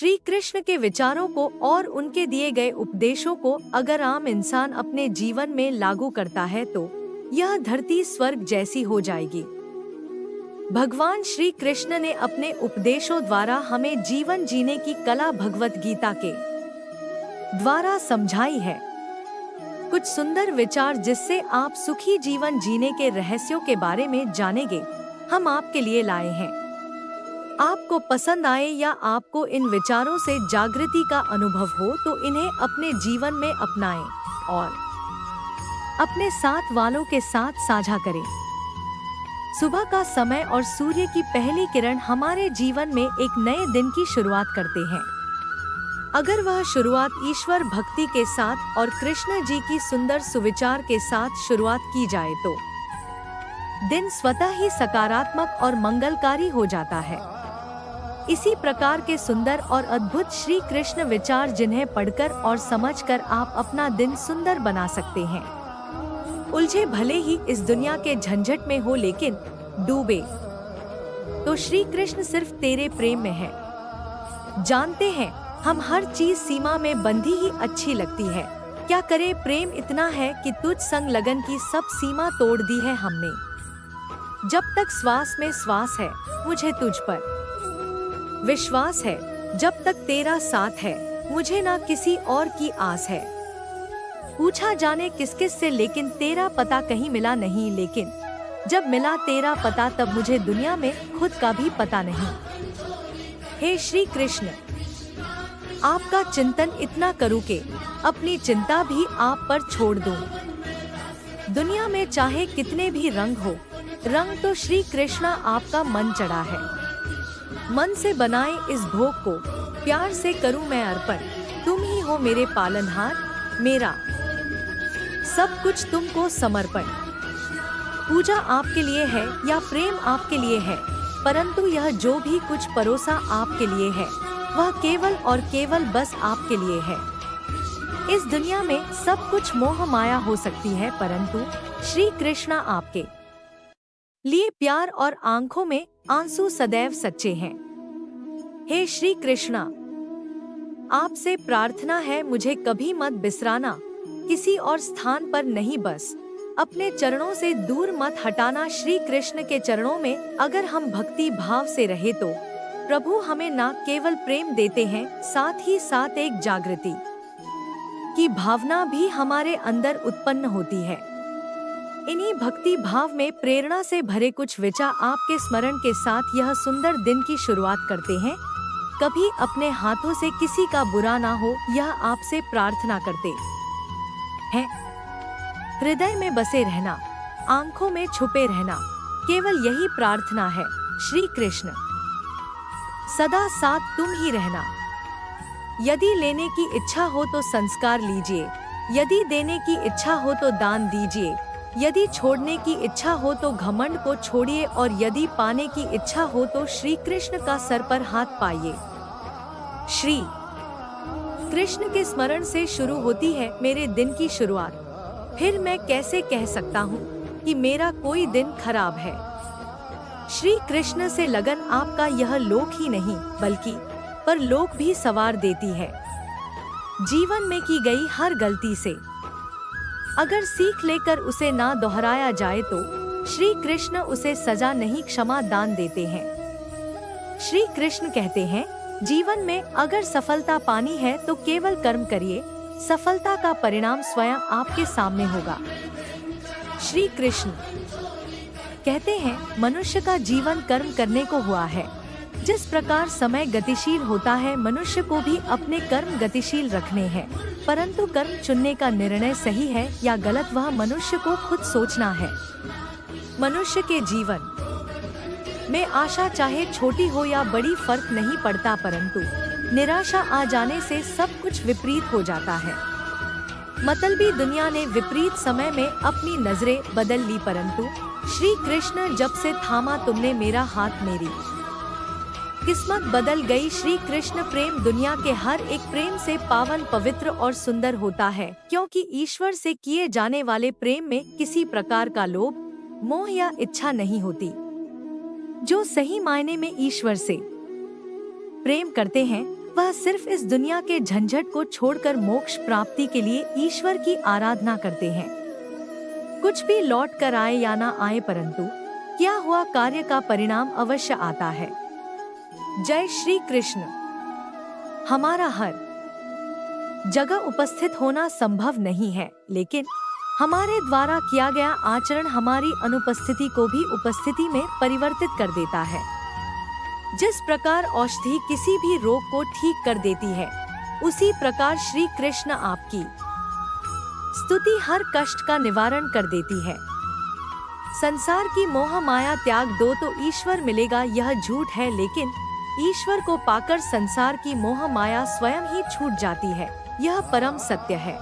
श्री कृष्ण के विचारों को और उनके दिए गए उपदेशों को अगर आम इंसान अपने जीवन में लागू करता है तो यह धरती स्वर्ग जैसी हो जाएगी। भगवान श्री कृष्ण ने अपने उपदेशों द्वारा हमें जीवन जीने की कला भगवत गीता के द्वारा समझाई है। कुछ सुंदर विचार जिससे आप सुखी जीवन जीने के रहस्यों के बारे में जानेंगे, हम आपके लिए लाए हैं। आपको पसंद आए या आपको इन विचारों से जागृति का अनुभव हो तो इन्हें अपने जीवन में अपनाएं और अपने साथ वालों के साथ साझा करें। सुबह का समय और सूर्य की पहली किरण हमारे जीवन में एक नए दिन की शुरुआत करते हैं। अगर वह शुरुआत ईश्वर भक्ति के साथ और कृष्ण जी की सुंदर सुविचार के साथ शुरुआत की जाए तो दिन स्वतः ही सकारात्मक और मंगलकारी हो जाता है। इसी प्रकार के सुंदर और अद्भुत श्री कृष्ण विचार जिन्हें पढ़कर और समझकर आप अपना दिन सुंदर बना सकते हैं। उलझे भले ही इस दुनिया के झंझट में हो लेकिन डूबे तो श्री कृष्ण सिर्फ तेरे प्रेम में है। जानते हैं हम हर चीज सीमा में बंधी ही अच्छी लगती है। क्या करे प्रेम इतना है कि तुझ संग लगन की सब सीमा तोड़ दी है हमने। जब तक श्वास में श्वास है मुझे तुझ पर विश्वास है, जब तक तेरा साथ है मुझे ना किसी और की आस है। पूछा जाने किस किस से लेकिन तेरा पता कहीं मिला नहीं, लेकिन जब मिला तेरा पता तब मुझे दुनिया में खुद का भी पता नहीं। हे श्री कृष्ण, आपका चिंतन इतना करूं कि अपनी चिंता भी आप पर छोड़ दूं। दुनिया में चाहे कितने भी रंग हो, रंग तो श्री कृष्ण आपका मन चढ़ा है। मन से बनाए इस भोग को प्यार से करूं मैं अर्पण। तुम ही हो मेरे पालनहार, मेरा सब कुछ तुमको समर्पण। पूजा आपके लिए है या प्रेम आपके लिए है, परंतु यह जो भी कुछ परोसा आपके लिए है वह केवल और केवल बस आपके लिए है। इस दुनिया में सब कुछ मोह माया हो सकती है, परंतु श्री कृष्ण आपके लिए प्यार और आंखों में आंसू सदैव सच्चे हैं। हे श्री कृष्णा, आपसे प्रार्थना है मुझे कभी मत बिसराना, किसी और स्थान पर नहीं, बस अपने चरणों से दूर मत हटाना। श्री कृष्ण के चरणों में अगर हम भक्ति भाव से रहे तो प्रभु हमें ना केवल प्रेम देते हैं, साथ ही साथ एक जागृति की भावना भी हमारे अंदर उत्पन्न होती है। इन्हीं भक्ति भाव में प्रेरणा से भरे कुछ विचार आपके स्मरण के साथ यह सुंदर दिन की शुरुआत करते हैं। कभी अपने हाथों से किसी का बुरा ना हो, यह आपसे प्रार्थना करते हैं। हृदय में बसे रहना, आंखों में छुपे रहना, केवल यही प्रार्थना है। श्री कृष्ण, सदा साथ तुम ही रहना। यदि लेने की इच्छा हो तो संस्कार लीजिए, यदि देने की इच्छा हो तो दान दीजिए, यदि छोड़ने की इच्छा हो तो घमंड को छोड़िए और यदि पाने की इच्छा हो तो श्री कृष्ण का सर पर हाथ पाइए। श्री कृष्ण के स्मरण से शुरू होती है मेरे दिन की शुरुआत। फिर मैं कैसे कह सकता हूँ कि मेरा कोई दिन खराब है। श्री कृष्ण से लगन आपका यह लोक ही नहीं बल्कि परलोक भी सवार देती है। जीवन में की गई हर गलती से अगर सीख लेकर उसे ना दोहराया जाए तो श्री कृष्ण उसे सजा नहीं क्षमा दान देते हैं। श्री कृष्ण कहते हैं, जीवन में अगर सफलता पानी है तो केवल कर्म करिए, सफलता का परिणाम स्वयं आपके सामने होगा। श्री कृष्ण कहते हैं, मनुष्य का जीवन कर्म करने को हुआ है। जिस प्रकार समय गतिशील होता है, मनुष्य को भी अपने कर्म गतिशील रखने हैं, परंतु कर्म चुनने का निर्णय सही है या गलत वह मनुष्य को खुद सोचना है। मनुष्य के जीवन में आशा चाहे छोटी हो या बड़ी फर्क नहीं पड़ता, परंतु निराशा आ जाने से सब कुछ विपरीत हो जाता है। मतलबी दुनिया ने विपरीत समय में अपनी नजरें बदल ली, परंतु श्री कृष्ण जब से थामा तुमने मेरा हाथ, मेरी किस्मत बदल गई। श्री कृष्ण प्रेम दुनिया के हर एक प्रेम से पावन, पवित्र और सुंदर होता है, क्योंकि ईश्वर से किए जाने वाले प्रेम में किसी प्रकार का लोभ, मोह या इच्छा नहीं होती। जो सही मायने में ईश्वर से प्रेम करते हैं वह या सिर्फ इस दुनिया के झंझट को छोड़कर मोक्ष प्राप्ति के लिए ईश्वर की आराधना करते हैं। कुछ भी लौट कर आए या ना आए, परंतु किया हुआ कार्य का परिणाम अवश्य आता है। जय श्री कृष्ण। हमारा हर जगह उपस्थित होना संभव नहीं है, लेकिन हमारे द्वारा किया गया आचरण हमारी अनुपस्थिति को भी उपस्थिति में परिवर्तित कर देता है। जिस प्रकार औषधि किसी भी रोग को ठीक कर देती है, उसी प्रकार श्री कृष्ण आपकी स्तुति हर कष्ट का निवारण कर देती है। संसार की मोह माया त्याग दो तो ईश्वर मिलेगा, यह झूठ है, लेकिन ईश्वर को पाकर संसार की मोह माया स्वयं ही छूट जाती है, यह परम सत्य है।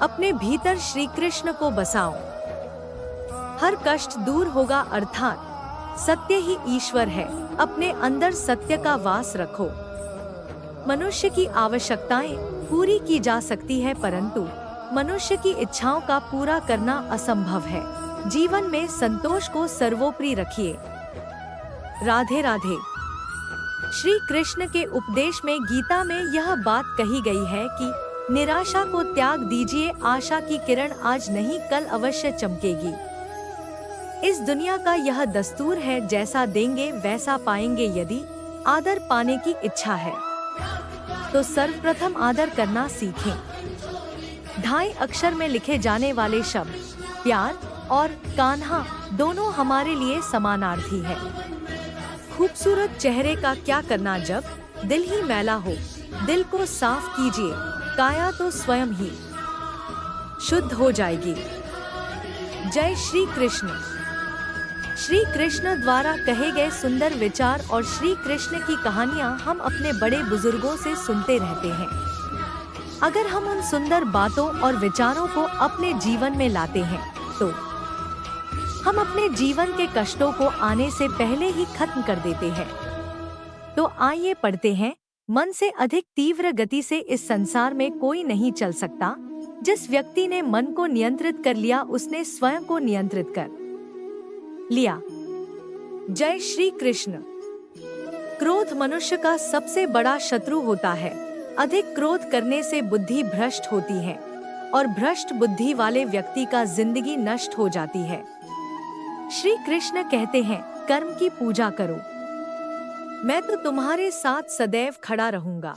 अपने भीतर श्री कृष्ण को बसाओ, हर कष्ट दूर होगा, अर्थात सत्य ही ईश्वर है। अपने अंदर सत्य का वास रखो। मनुष्य की आवश्यकताएं पूरी की जा सकती है, परंतु मनुष्य की इच्छाओं का पूरा करना असंभव है। जीवन में संतोष को सर्वोपरि रखिए। राधे राधे। श्री कृष्ण के उपदेश में, गीता में यह बात कही गई है कि निराशा को त्याग दीजिए, आशा की किरण आज नहीं कल अवश्य चमकेगी। इस दुनिया का यह दस्तूर है, जैसा देंगे वैसा पाएंगे। यदि आदर पाने की इच्छा है तो सर्वप्रथम आदर करना सीखें। 2.5 अक्षर में लिखे जाने वाले शब्द प्यार और कान्हा दोनों हमारे लिए समानार्थी है। खूबसूरत चेहरे का क्या करना जब दिल ही मैला हो। दिल को साफ कीजिए, काया तो स्वयं ही शुद्ध हो जाएगी। जय श्री कृष्ण। श्री कृष्ण द्वारा कहे गए सुंदर विचार और श्री कृष्ण की कहानियाँ हम अपने बड़े बुजुर्गों से सुनते रहते हैं। अगर हम उन सुंदर बातों और विचारों को अपने जीवन में लाते हैं तो हम अपने जीवन के कष्टों को आने से पहले ही खत्म कर देते हैं। तो आइए पढ़ते हैं। मन से अधिक तीव्र गति से इस संसार में कोई नहीं चल सकता। जिस व्यक्ति ने मन को नियंत्रित कर लिया, उसने स्वयं को नियंत्रित कर लिया। जय श्री कृष्ण। क्रोध मनुष्य का सबसे बड़ा शत्रु होता है। अधिक क्रोध करने से बुद्धि भ्रष्ट होती है और भ्रष्ट बुद्धि वाले व्यक्ति का जिंदगी नष्ट हो जाती है। श्री कृष्ण कहते हैं, कर्म की पूजा करो, मैं तो तुम्हारे साथ सदैव खड़ा रहूंगा।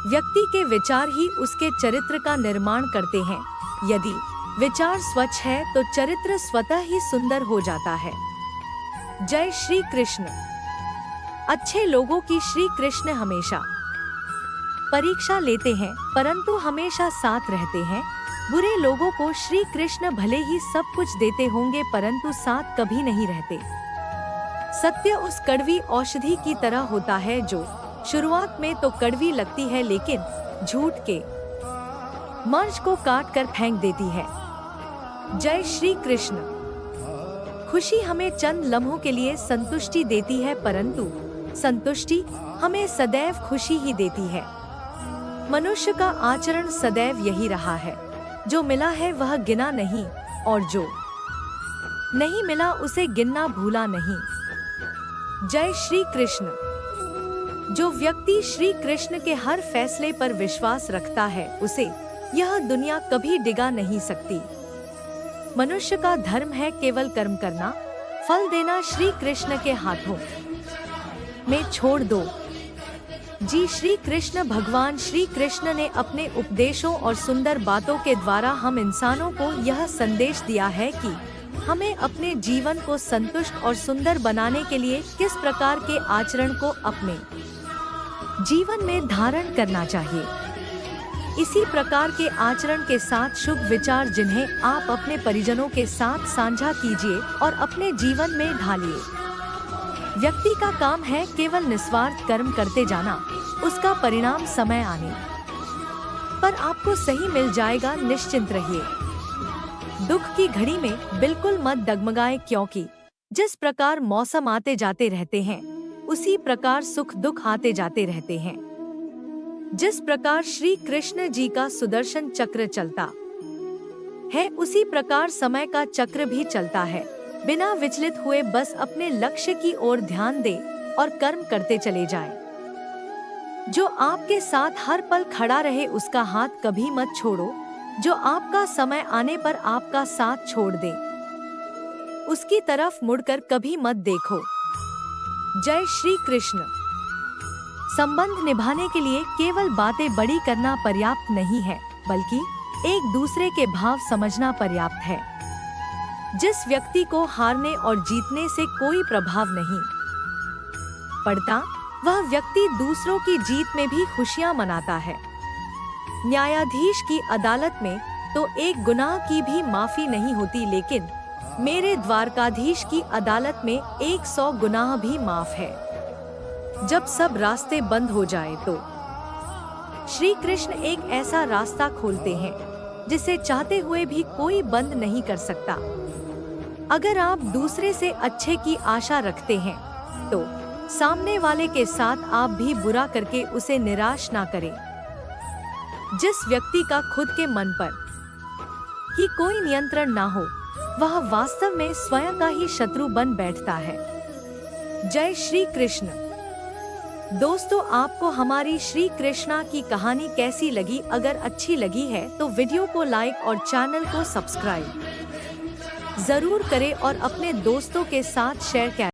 व्यक्ति के विचार ही उसके चरित्र का निर्माण करते हैं। यदि विचार स्वच्छ है तो चरित्र स्वतः ही सुंदर हो जाता है। जय श्री कृष्ण। अच्छे लोगों की श्री कृष्ण हमेशा परीक्षा लेते हैं, परंतु हमेशा साथ रहते हैं। बुरे लोगों को श्री कृष्ण भले ही सब कुछ देते होंगे, परंतु साथ कभी नहीं रहते। सत्य उस कड़वी औषधि की तरह होता है जो शुरुआत में तो कड़वी लगती है, लेकिन झूठ के मर्ज को काट कर फेंक देती है। जय श्री कृष्ण। खुशी हमें चंद लम्हों के लिए संतुष्टि देती है, परंतु संतुष्टि हमें सदैव खुशी ही देती है। मनुष्य का आचरण सदैव यही रहा है, जो मिला है वह गिना नहीं, और जो नहीं मिला उसे गिनना भूला नहीं। जय श्री कृष्ण। जो व्यक्ति श्री कृष्ण के हर फैसले पर विश्वास रखता है, उसे यह दुनिया कभी डिगा नहीं सकती। मनुष्य का धर्म है केवल कर्म करना, फल देना श्री कृष्ण के हाथों में छोड़ दो। जी श्री कृष्ण। भगवान श्री कृष्ण ने अपने उपदेशों और सुंदर बातों के द्वारा हम इंसानों को यह संदेश दिया है कि हमें अपने जीवन को संतुष्ट और सुंदर बनाने के लिए किस प्रकार के आचरण को अपने जीवन में धारण करना चाहिए। इसी प्रकार के आचरण के साथ शुभ विचार जिन्हें आप अपने परिजनों के साथ साझा कीजिए और अपने जीवन में ढालिए। व्यक्ति का काम है केवल निस्वार्थ कर्म करते जाना, उसका परिणाम समय आने पर आपको सही मिल जाएगा, निश्चिंत रहिए। दुख की घड़ी में बिल्कुल मत डगमगाएं, क्योंकि जिस प्रकार मौसम आते जाते रहते हैं, उसी प्रकार सुख दुख आते जाते रहते हैं। जिस प्रकार श्री कृष्ण जी का सुदर्शन चक्र चलता है, उसी प्रकार समय का चक्र भी चलता है। बिना विचलित हुए बस अपने लक्ष्य की ओर ध्यान दे और कर्म करते चले जाएं। जो आपके साथ हर पल खड़ा रहे उसका हाथ कभी मत छोड़ो। जो आपका समय आने पर आपका साथ छोड़ दे, उसकी तरफ मुड़कर कभी मत देखो। जय श्री कृष्ण। संबंध निभाने के लिए केवल बातें बड़ी करना पर्याप्त नहीं है, बल्कि एक दूसरे के भाव समझना पर्याप्त है। जिस व्यक्ति को हारने और जीतने से कोई प्रभाव नहीं पड़ता, वह व्यक्ति दूसरों की जीत में भी खुशियां मनाता है। न्यायाधीश की अदालत में तो एक गुनाह की भी माफी नहीं होती, लेकिन मेरे द्वारकाधीश की अदालत में 100 गुनाह भी माफ है। जब सब रास्ते बंद हो जाए तो श्री कृष्ण एक ऐसा रास्ता खोलते हैं जिसे चाहते हुए भी कोई बंद नहीं कर सकता। अगर आप दूसरे से अच्छे की आशा रखते हैं तो सामने वाले के साथ आप भी बुरा करके उसे निराश ना करें। जिस व्यक्ति का खुद के मन पर ही कोई नियंत्रण ना हो, वह वास्तव में स्वयं का ही शत्रु बन बैठता है। जय श्री कृष्ण। दोस्तों, आपको हमारी श्री कृष्णा की कहानी कैसी लगी? अगर अच्छी लगी है तो वीडियो को लाइक और चैनल को सब्सक्राइब जरूर करें और अपने दोस्तों के साथ शेयर करें।